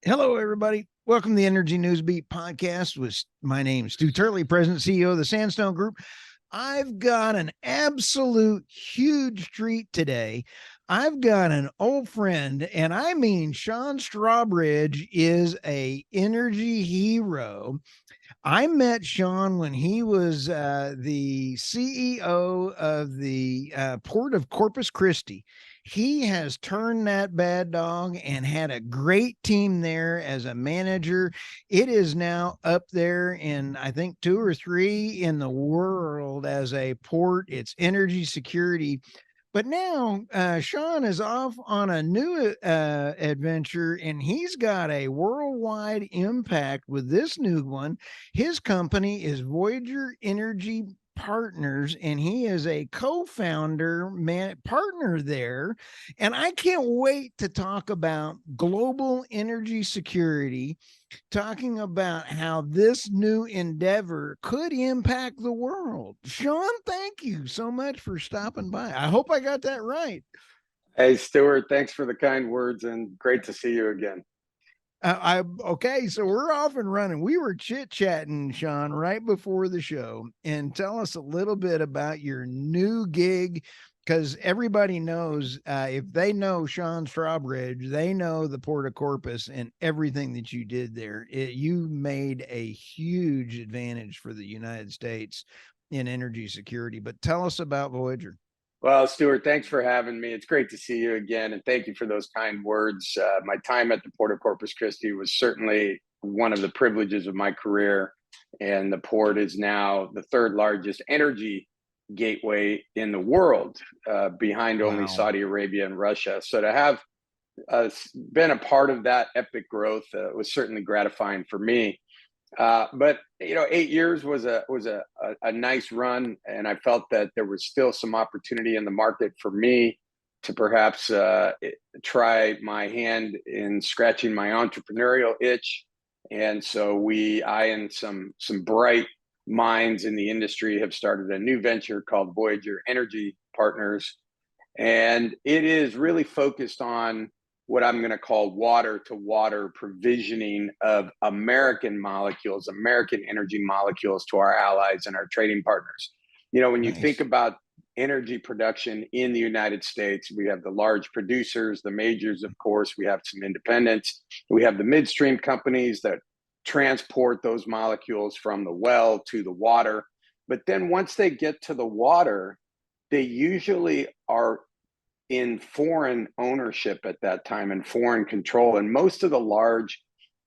Hello, everybody. Welcome to the Energy News Beat podcast. With my name, Stu Turley, President CEO of the Sandstone Group. I've got an absolute huge treat today. I've got an old friend, and I mean Sean Strawbridge is a energy hero. I met Sean when he was the CEO of the Port of Corpus Christi. He has turned that bad dog and had a great team there as a manager. It is now up there in, I think, 2 or 3 in the world as a port. It's energy security. But now Sean is off on a new adventure, and he's got a worldwide impact with this new one. His company is Voyager Energy Partners, and he is a co-founder partner there. And I can't wait to talk about global energy security, talking about how this new endeavor could impact the world. Sean, thank you so much for stopping by. I hope I got that right. Hey, Stuart, thanks for the kind words and great to see you again. Okay, so we're off and running. We were chit-chatting, Sean, right before the show. And tell us a little bit about your new gig, because everybody knows, if they know Sean Strawbridge, they know the Port of Corpus and everything that you did there. You made a huge advantage for the United States in energy security. But tell us about Voyager. Well, Stuart, thanks for having me. It's great to see you again, and thank you for those kind words. My time at the Port of Corpus Christi was certainly one of the privileges of my career, and the port is now the third largest energy gateway in the world, behind only Saudi Arabia and Russia. So to have been a part of that epic growth was certainly gratifying for me. But 8 years was a nice run, and I felt that there was still some opportunity in the market for me to perhaps try my hand in scratching my entrepreneurial itch. And so I and some bright minds in the industry have started a new venture called Voyager Energy Partners, and it is really focused on what I'm going to call water to water provisioning of American molecules, American energy molecules to our allies and our trading partners. When you think about energy production in the United States, we have the large producers, the majors, of course, we have some independents, we have the midstream companies that transport those molecules from the well to the water. But then once they get to the water, they usually are in foreign ownership at that time and foreign control. And most of the large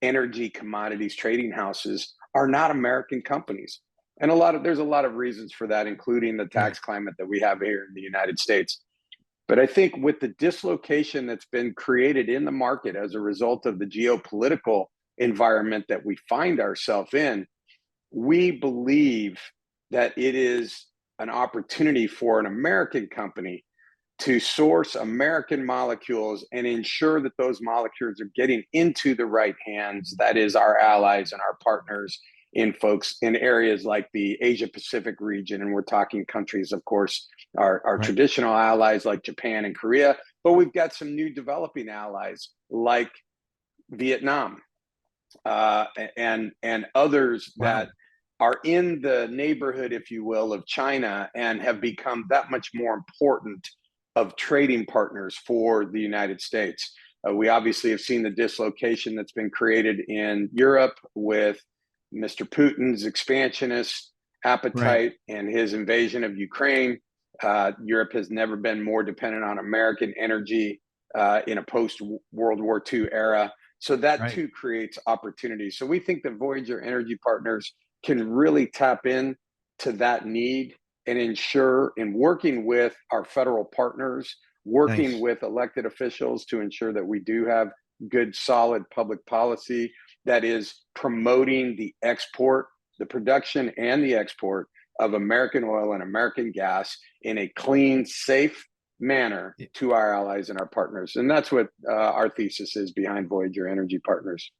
energy commodities trading houses are not American companies. And there's a lot of reasons for that, including the tax climate that we have here in the United States. But I think with the dislocation that's been created in the market as a result of the geopolitical environment that we find ourselves in, we believe that it is an opportunity for an American company to source American molecules and ensure that those molecules are getting into the right hands. That is our allies and our partners in areas like the Asia Pacific region. And we're talking countries, of course, our traditional allies like Japan and Korea, but we've got some new developing allies like Vietnam and others that are in the neighborhood, if you will, of China and have become that much more important of trading partners for the United States. We obviously have seen the dislocation that's been created in Europe with Mr. Putin's expansionist appetite and his invasion of Ukraine. Europe has never been more dependent on American energy in a post-World War II era. So that too creates opportunity. So we think that Voyager Energy Partners can really tap in to that need and ensure, in working with our federal partners, working with elected officials to ensure that we do have good, solid public policy that is promoting the export, the production and the export of American oil and American gas in a clean, safe manner to our allies and our partners. And that's what our thesis is behind Voyager Energy Partners.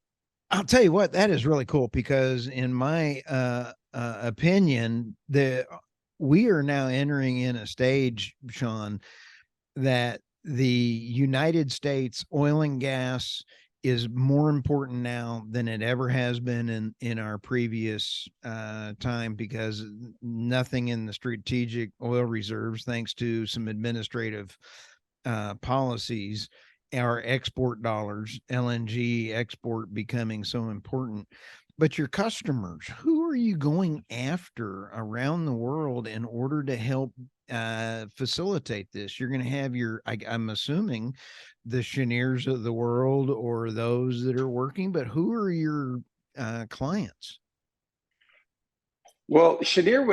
I'll tell you what, that is really cool, because in my opinion, we are now entering in a stage, Sean, that the United States oil and gas is more important now than it ever has been in our previous time, because nothing in the strategic oil reserves, thanks to some administrative policies, our export dollars, LNG export becoming so important. But your customers, who are you going after around the world in order to help facilitate this? You're going to have I'm assuming, the Cheniers of the world or those that are working, but who are your clients? Well, Cheniere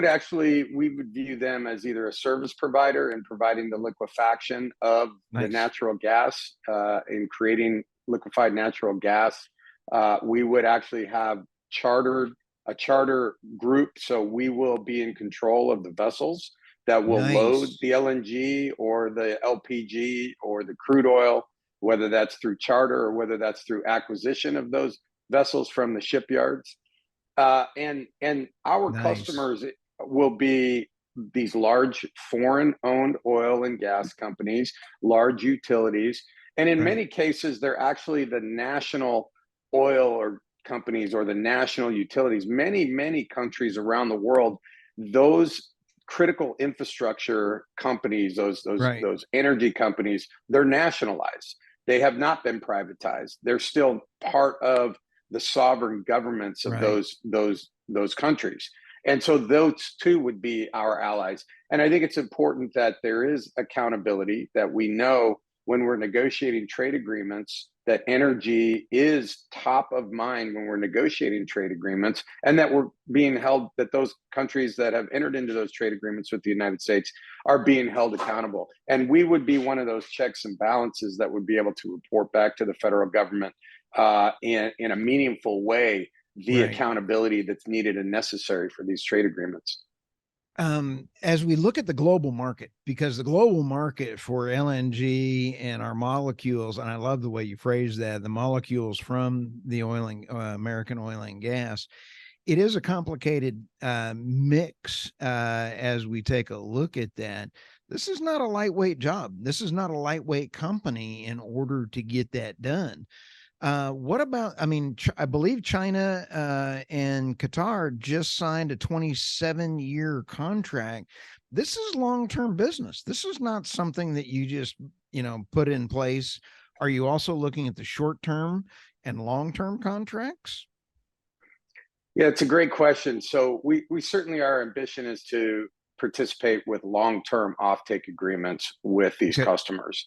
we would view them as either a service provider in providing the liquefaction of the Nice. natural gas, in creating liquefied natural gas. We would actually have a charter group, so we will be in control of the vessels that will load Nice. the LNG or the LPG or the crude oil, whether that's through charter or whether that's through acquisition of those vessels from the shipyards. And our Nice. customers will be these large foreign-owned oil and gas companies, large utilities, and in Right. many cases, they're actually the national oil or companies or the national utilities. Many countries around the world, those critical infrastructure companies, Right. those energy companies, they're nationalized. They have not been privatized. They're still part of the sovereign governments of Right. those countries. And so those two would be our allies. And I think it's important that there is accountability, that we know when we're negotiating trade agreements that energy is top of mind when we're negotiating trade agreements, and that we're being held, that those countries that have entered into those trade agreements with the United States are being held accountable. And we would be one of those checks and balances that would be able to report back to the federal government in a meaningful way the Right. accountability that's needed and necessary for these trade agreements. As we look at the global market, because the global market for LNG and our molecules, and I love the way you phrase that, the molecules from the American oil and gas, it is a complicated mix as we take a look at that. This is not a lightweight job. This is not a lightweight company in order to get that done. What about, I mean, I believe China and Qatar just signed a 27-year contract. This is long-term business. This is not something that you just, put in place. Are you also looking at the short-term and long-term contracts? Yeah, it's a great question. So we certainly, our ambition is to participate with long-term offtake agreements with these Okay. customers.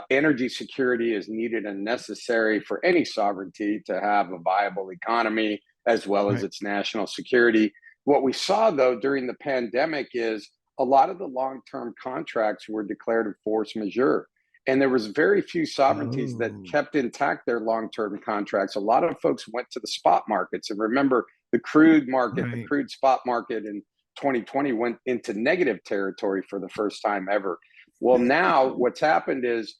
Energy security is needed and necessary for any sovereignty to have a viable economy as well as Right. its national security. What we saw, though, during the pandemic is a lot of the long-term contracts were declared force majeure. And there was very few sovereignties that Oh, kept intact their long-term contracts. A lot of folks went to the spot markets. And remember, the crude market, the right. crude spot market in 2020 went into negative territory for the first time ever. Well, now what's happened is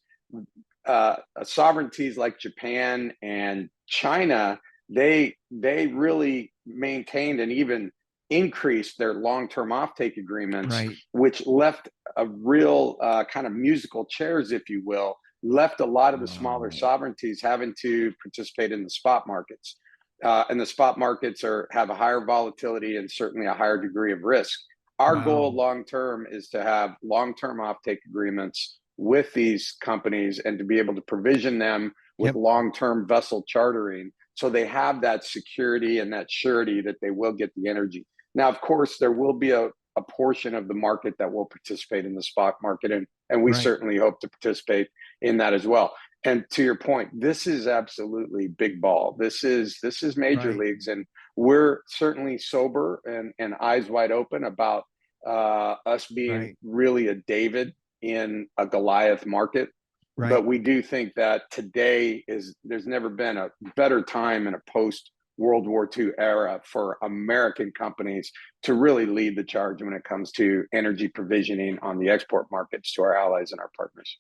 sovereignties like Japan and China, they really maintained and even increased their long-term offtake agreements, Right. which left a real kind of musical chairs, if you will, left a lot of the smaller Oh, sovereignties having to participate in the spot markets. And the spot markets have a higher volatility and certainly a higher degree of risk. Our wow. goal long term is to have long term offtake agreements with these companies and to be able to provision them with Yep. long term vessel chartering so they have that security and that surety that they will get the energy. Now, of course, there will be a portion of the market that will participate in the spot market, and we Right. certainly hope to participate in that as well. And to your point, this is absolutely big ball. This is major Right. leagues, and we're certainly sober and eyes wide open about us being Right. really a David in a Goliath market. Right. But we do think that today there's never been a better time in a post World War II era for American companies to really lead the charge when it comes to energy provisioning on the export markets to our allies and our partners.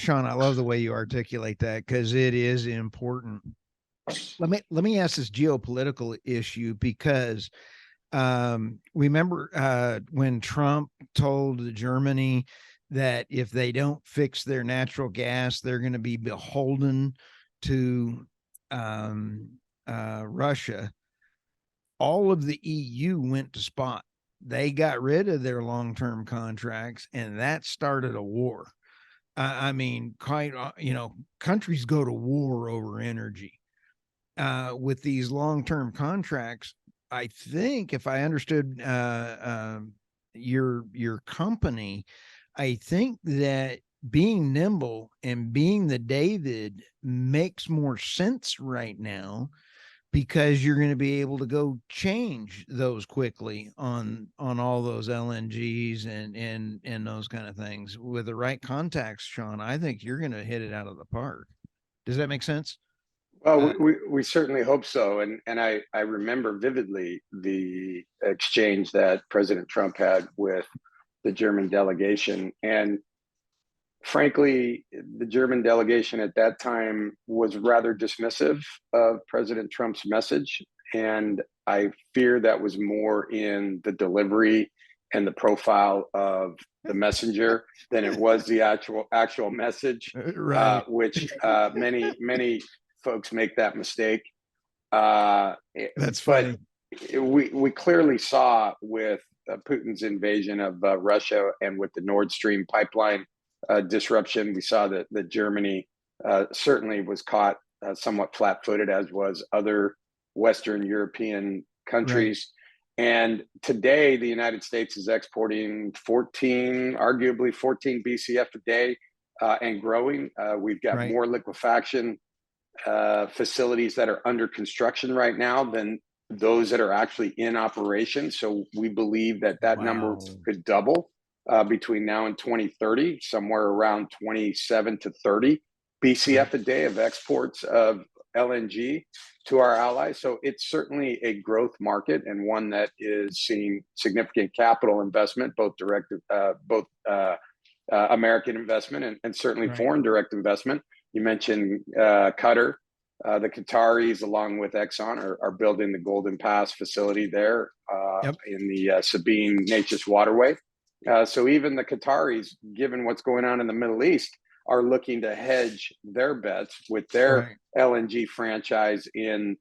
Sean, I love the way you articulate that, because it is important. Let me ask this geopolitical issue, because remember when Trump told Germany that if they don't fix their natural gas, they're going to be beholden to Russia, all of the EU went to spot. They got rid of their long-term contracts, and that started a war. I mean, quite, countries go to war over energy. With these long-term contracts, I think, if I understood your company, I think that being nimble and being the David makes more sense right now, because you're going to be able to go change those quickly on all those LNGs and those kind of things with the right contacts. Sean, I think you're going to hit it out of the park. Does that make sense? Well, we certainly hope so. And I remember vividly the exchange that President Trump had with the German delegation. And frankly, the German delegation at that time was rather dismissive of President Trump's message. And I fear that was more in the delivery and the profile of the messenger than it was the actual message, Right. which many folks make that mistake. That's funny. But we clearly saw with Putin's invasion of Russia and with the Nord Stream pipeline disruption, we saw that Germany certainly was caught somewhat flat-footed, as was other Western European countries. Right. And today, the United States is exporting arguably 14 BCF a day and growing. We've got more liquefaction facilities that are under construction right now than those that are actually in operation. So we believe that number could double between now and 2030, somewhere around 27 to 30 BCF a day of exports of LNG to our allies. So it's certainly a growth market, and one that is seeing significant capital investment, both American investment and certainly foreign direct investment. You mentioned Qatar. The Qataris, along with Exxon, are building the Golden Pass facility there in the Sabine Neches waterway. So even the Qataris, given what's going on in the Middle East, are looking to hedge their bets with their LNG franchise in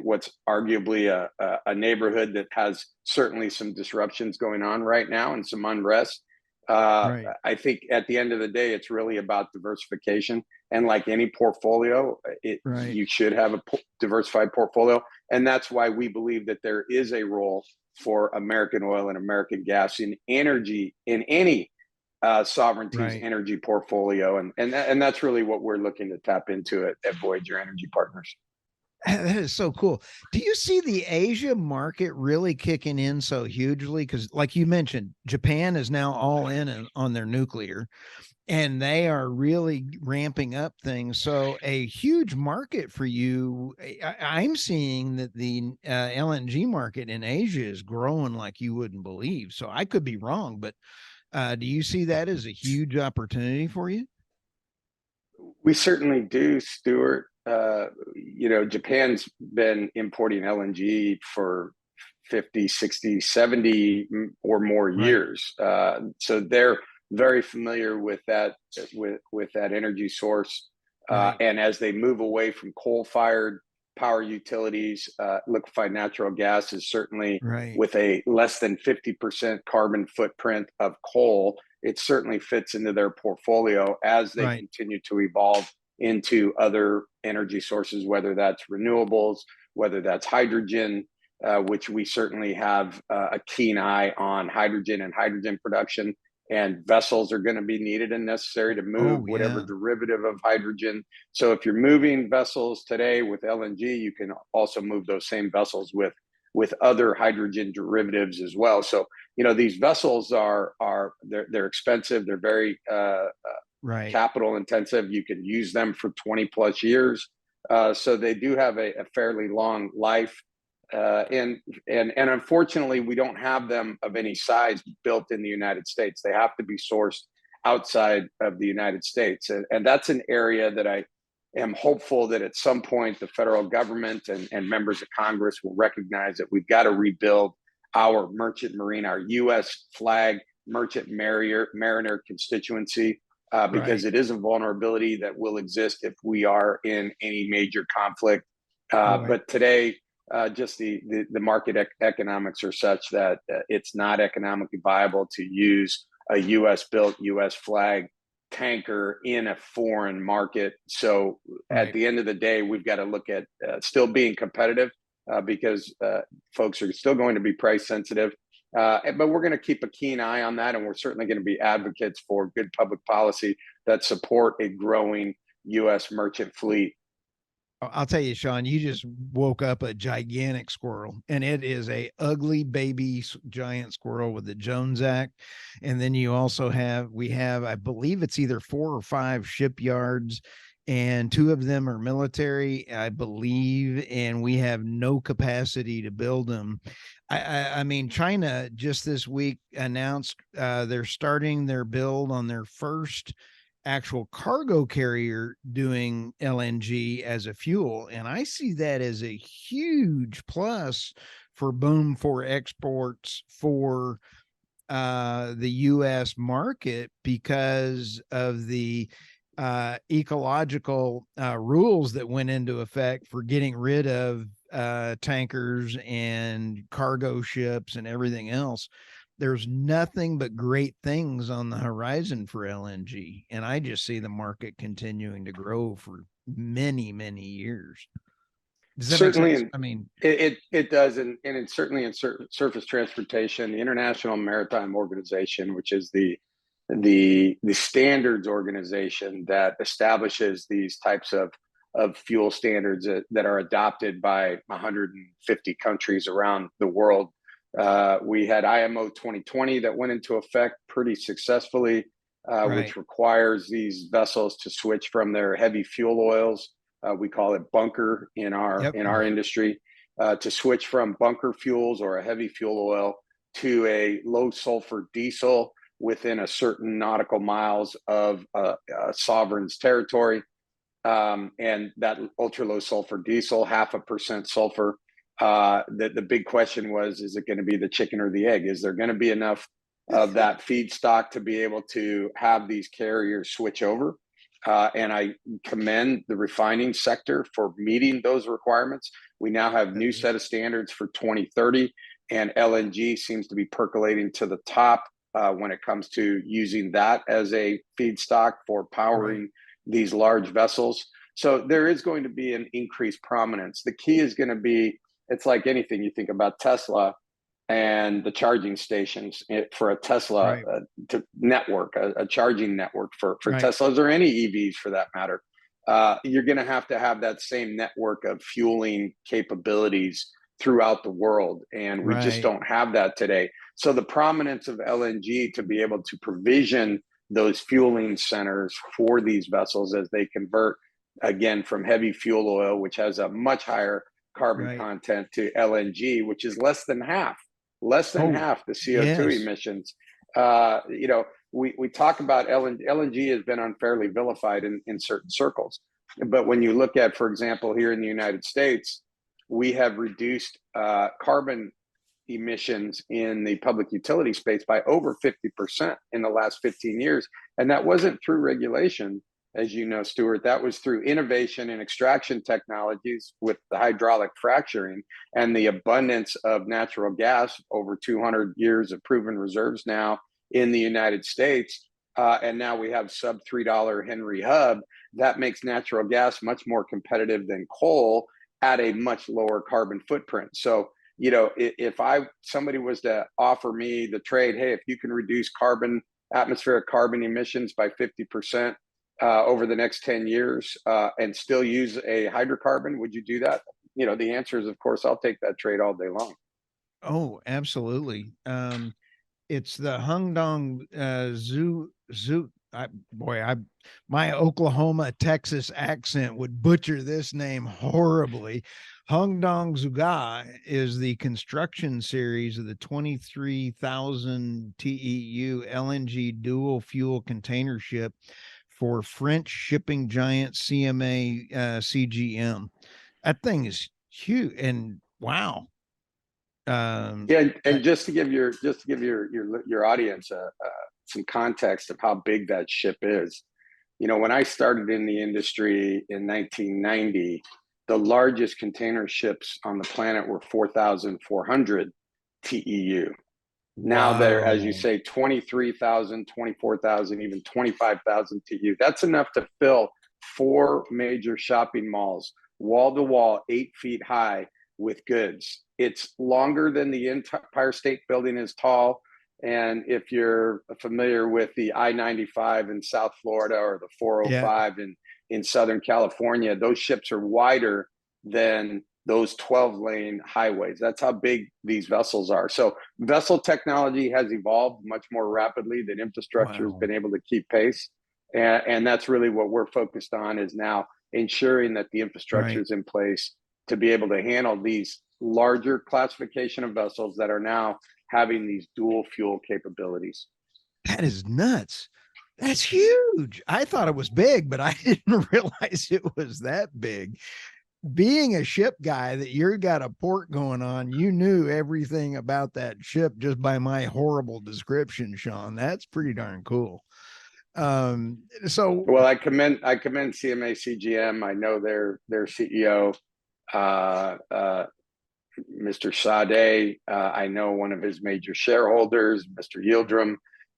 what's arguably a neighborhood that has certainly some disruptions going on right now and some unrest. I think at the end of the day, it's really about diversification. And like any portfolio, you should have a diversified portfolio. And that's why we believe that there is a role for American oil and American gas in energy, in any sovereignty's energy portfolio. And that's really what we're looking to tap into at Voyager Energy Partners. That is so cool. Do you see the Asia market really kicking in so hugely? Because like you mentioned, Japan is now all in on their nuclear, and they are really ramping up things. So a huge market for you. I'm seeing that the LNG market in Asia is growing like you wouldn't believe. So I could be wrong, but do you see that as a huge opportunity for you? We certainly do, Stuart. Japan's been importing LNG for 50, 60, 70 or more years. So they're very familiar with that energy source. And as they move away from coal-fired power utilities, liquefied natural gas is certainly with a less than 50% carbon footprint of coal. It certainly fits into their portfolio as they continue to evolve into other energy sources, whether that's renewables, whether that's hydrogen, which we certainly have a keen eye on hydrogen and hydrogen production. And vessels are going to be needed and necessary to move whatever derivative of hydrogen. So if you're moving vessels today with LNG, you can also move those same vessels with other hydrogen derivatives as well. So, these vessels they're expensive. They're very capital intensive. You can use them for 20 plus years. So they do have a fairly long life. And unfortunately, we don't have them of any size built in the United States. They have to be sourced outside of the United States. And that's an area that I am hopeful that at some point the federal government and members of Congress will recognize that we've got to rebuild our merchant marine, our U.S. flag merchant mariner constituency. because it is a vulnerability that will exist if we are in any major conflict. But today, just the market economics are such that it's not economically viable to use a U.S. built, U.S. flag tanker in a foreign market. So at the end of the day, we've got to look at still being competitive because folks are still going to be price sensitive. But we're going to keep a keen eye on that. And we're certainly going to be advocates for good public policy that support a growing U.S. merchant fleet. I'll tell you, Sean, you just woke up a gigantic squirrel, and it is a ugly baby giant squirrel with the Jones Act. And then you also we have, I believe it's either 4 or 5 shipyards, and 2 of them are military, I believe, and we have no capacity to build them. I mean, China just this week announced they're starting their build on their first actual cargo carrier doing LNG as a fuel. And I see that as a huge plus for boom for exports for the U.S. market because of the ecological rules that went into effect for getting rid of tankers and cargo ships and everything else. There's nothing but great things on the horizon for LNG. And I just see the market continuing to grow for many, many years. Does that certainly, make sense? I mean, it does. And it's certainly in surface transportation, the International Maritime Organization, which is the standards organization that establishes these types of fuel standards that are adopted by 150 countries around the world. We had IMO 2020 that went into effect pretty successfully, which requires these vessels to switch from their heavy fuel oils. We call it bunker in our industry, to switch from bunker fuels or a heavy fuel oil to a low sulfur diesel within a certain nautical miles of a sovereign's territory. And that ultra low sulfur diesel, 0.5% sulfur. The big question was, is it going to be the chicken or the egg? Is there going to be enough of that feedstock to be able to have these carriers switch over? And I commend the refining sector for meeting those requirements. We now have new set of standards for 2030, and LNG seems to be percolating to the top when it comes to using that as a feedstock for powering these large vessels. So there is going to be an increased prominence. The key is going to be, it's like anything. You think about Tesla and the charging stations for a Tesla network, a charging network for Teslas or any EVs for that matter. You're going to have that same network of fueling capabilities throughout the world. And we just don't have that today. So the prominence of LNG to be able to provision those fueling centers for these vessels as they convert again from heavy fuel oil, which has a much higher carbon content, to LNG, which is less than half the CO2 emissions. We talk about LNG. LNG has been unfairly vilified in certain circles. But when you look at, for example, here in the United States, we have reduced carbon emissions in the public utility space by over 50% in the last 15 years. And that wasn't through regulation, as you know, Stuart. That was through innovation in extraction technologies with the hydraulic fracturing and the abundance of natural gas, over 200 years of proven reserves now in the United States. And now we have sub $3 Henry Hub. That makes natural gas much more competitive than coal at a much lower carbon footprint. So, if somebody was to offer me the trade, hey, if you can reduce atmospheric carbon emissions by 50% over the next 10 years and still use a hydrocarbon, would you do that? The answer is, of course, I'll take that trade all day long. Oh, absolutely. It's the Hungdong Zoo. My Oklahoma, Texas accent would butcher this name horribly. Hungdong Zuga is the construction series of the 23,000 TEU LNG dual fuel container ship for French shipping giant CMA CGM. That thing is huge, and wow. And just to give your audience some context of how big that ship is, When I started in the industry in 1990, the largest container ships on the planet were 4,400 TEU. Now they're, as you Wow. say, 23,000, 24,000, even 25,000 TEU. That's enough to fill 4 major shopping malls, wall to wall, 8 feet high with goods. It's longer than the Empire State Building is tall. And if you're familiar with the I-95 in South Florida or the Yeah. 405 in Southern California, those ships are wider than those 12-lane highways. That's how big these vessels are. So vessel technology has evolved much more rapidly than infrastructure has Wow. been able to keep pace. And that's really what we're focused on, is now ensuring that the infrastructure Right. is in place to be able to handle these larger classification of vessels that are now having these dual fuel capabilities. That is nuts. That's huge. I thought it was big, but I didn't realize it was that big. Being a ship guy, that you got a port going on, you knew everything about that ship just by my horrible description, Sean. That's pretty darn cool. So Well, I commend CMA CGM. I know their CEO, Mr. Sade. I know one of his major shareholders, Mr. Yildirim.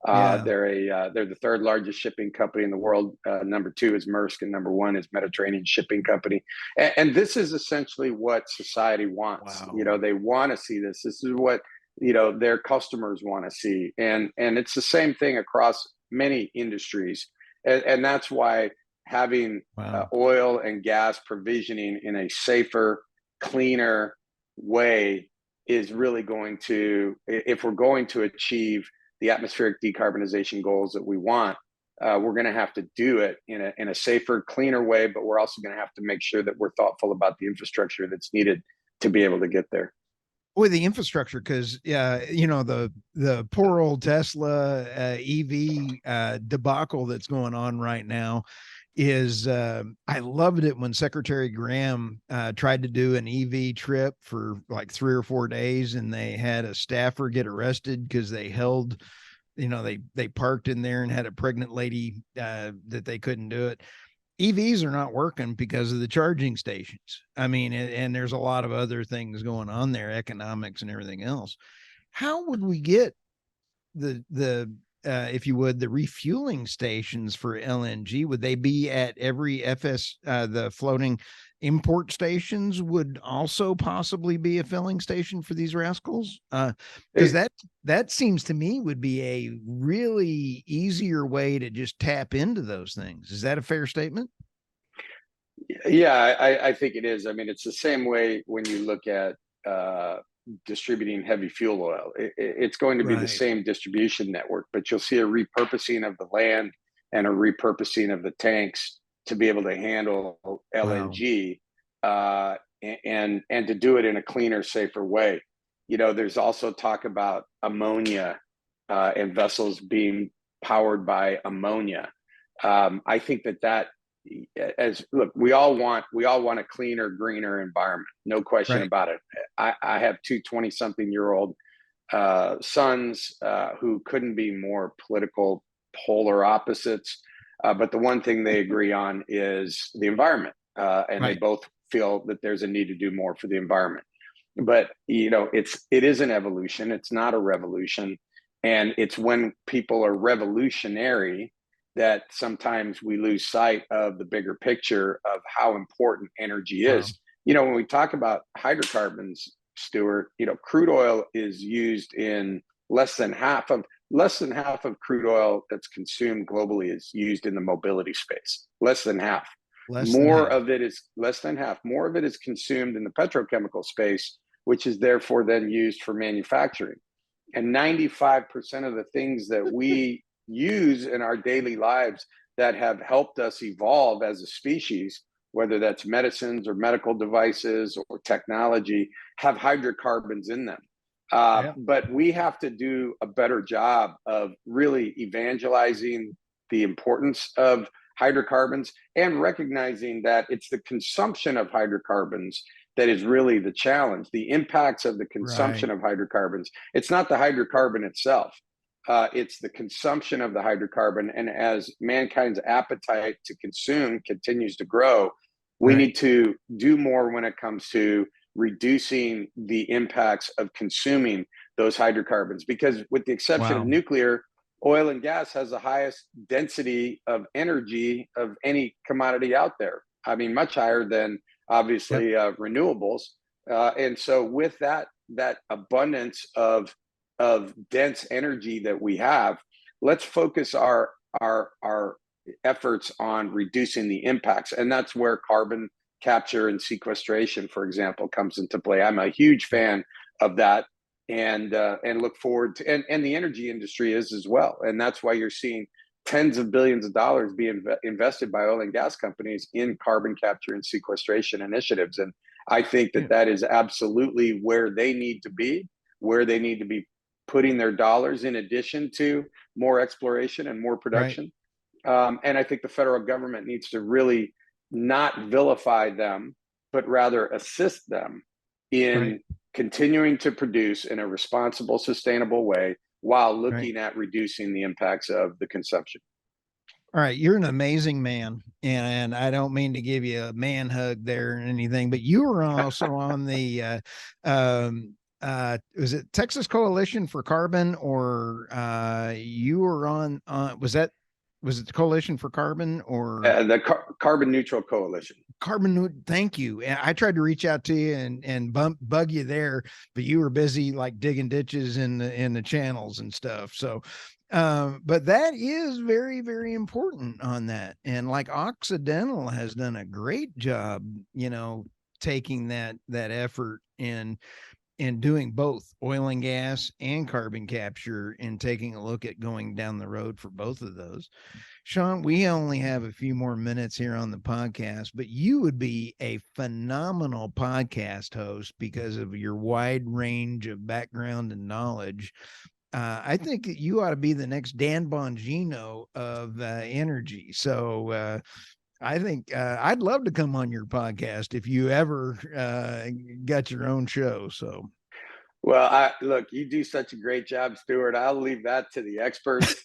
yeah, They're the third largest shipping company in the world. Number 2 is Maersk, and number 1 is Mediterranean Shipping Company. And this is essentially what society wants. wow. They want to see this. This is what their customers want to see, and it's the same thing across many industries, and that's why having Wow. oil and gas provisioning in a safer, cleaner way is really going to, if we're going to achieve the atmospheric decarbonization goals that we want, we're going to have to do it in a safer, cleaner way, but we're also going to have to make sure that we're thoughtful about the infrastructure that's needed to be able to get there. With the infrastructure, because the poor old Tesla EV debacle that's going on right now is I loved it when Secretary Graham tried to do an EV trip for like 3 or 4 days, and they had a staffer get arrested because they held, they parked in there and had a pregnant lady that they couldn't do it. EVs are not working because of the charging stations. I mean, and there's a lot of other things going on there, economics and everything else. How would we get the if you would, the refueling stations for LNG? Would they be at every FS? The floating import stations would also possibly be a filling station for these rascals, because that seems to me would be a really easier way to just tap into those things. Is that a fair statement? Yeah, I think it is. I mean, it's the same way when you look at distributing heavy fuel oil. It's going to be the Right. same distribution network, but you'll see a repurposing of the land and a repurposing of the tanks to be able to handle Wow. LNG, and to do it in a cleaner, safer way. There's also talk about ammonia, and vessels being powered by ammonia. I think that as look, we all want a cleaner, greener environment, no question Right. about it. I have 2 20-something-year-old sons who couldn't be more political polar opposites, but the one thing they agree on is the environment, and they Right. both feel that there's a need to do more for the environment. But it is an evolution, it's not a revolution. And it's when people are revolutionary that sometimes we lose sight of the bigger picture of how important energy Wow. is. When we talk about hydrocarbons, Stuart, crude oil is used in less than half of crude oil that's consumed globally is used in the mobility space. Less than half. Less than More half. of it is less than half. More of it is consumed in the petrochemical space, which is therefore then used for manufacturing. And 95% of the things that we use in our daily lives that have helped us evolve as a species, whether that's medicines or medical devices or technology, have hydrocarbons in them. Yeah. But we have to do a better job of really evangelizing the importance of hydrocarbons and recognizing that it's the consumption of hydrocarbons that is really the challenge, the impacts of the consumption Right. of hydrocarbons. It's not the hydrocarbon itself. It's the consumption of the hydrocarbon. And as mankind's appetite to consume continues to grow, we need to do more when it comes to reducing the impacts of consuming those hydrocarbons. Because with the exception of nuclear, oil and gas has the highest density of energy of any commodity out there. I mean, much higher than obviously renewables. And so with that abundance of dense energy that we have, let's focus our efforts on reducing the impacts. And that's where carbon capture and sequestration, for example, comes into play. I'm a huge fan of that, and look forward to, and the energy industry is as well. And that's why you're seeing tens of billions of dollars being invested by oil and gas companies in carbon capture and sequestration initiatives. And I think that is absolutely where they need to be putting their dollars, in addition to more exploration and more production. And I think the federal government needs to really not vilify them, but rather assist them in continuing to produce in a responsible, sustainable way while looking at reducing the impacts of the consumption. All right, you're an amazing man, and I don't mean to give you a man hug there or anything, but you were also on the was it Texas Coalition for Carbon, or you were on was it the Coalition for Carbon, or the Carbon Neutral Coalition? Thank you. I tried to reach out to you and bug you there, but you were busy like digging ditches in the channels and stuff. So but that is very, very important on that. And like Occidental has done a great job, taking that effort and doing both oil and gas and carbon capture, and taking a look at going down the road for both of those. Sean, we only have a few more minutes here on the podcast, but you would be a phenomenal podcast host because of your wide range of background and knowledge. I think you ought to be the next Dan Bongino of energy. So I think I'd love to come on your podcast if you ever got your own show. So, well, look, you do such a great job, Stuart. I'll leave that to the experts.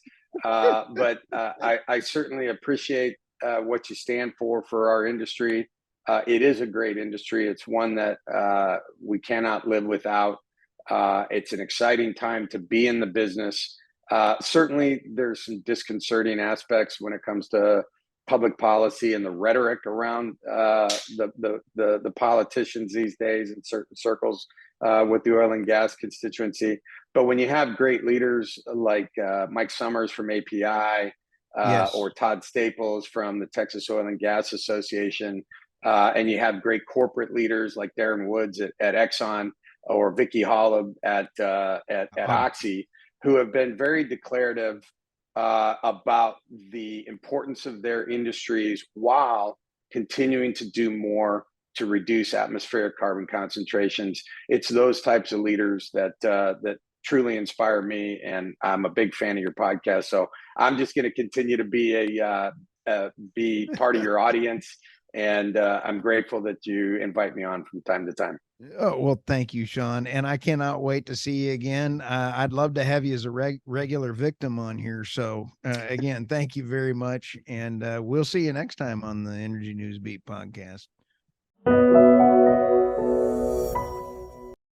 But I certainly appreciate what you stand for our industry. It is a great industry. It's one that we cannot live without. It's an exciting time to be in the business. Certainly, there's some disconcerting aspects when it comes to public policy and the rhetoric around the politicians these days in certain circles with the oil and gas constituency. But when you have great leaders like Mike Summers from API, or Todd Staples from the Texas Oil and Gas Association, and you have great corporate leaders like Darren Woods at Exxon, or Vicky Hollab at Oxy, who have been very declarative about the importance of their industries while continuing to do more to reduce atmospheric carbon concentrations. It's those types of leaders that truly inspire me, and I'm a big fan of your podcast. So I'm just going to continue to be part of your audience, and I'm grateful that you invite me on from time to time. Oh, well, thank you, Sean. And I cannot wait to see you again. I'd love to have you as a regular victim on here. So again, thank you very much. And we'll see you next time on the Energy News Beat podcast.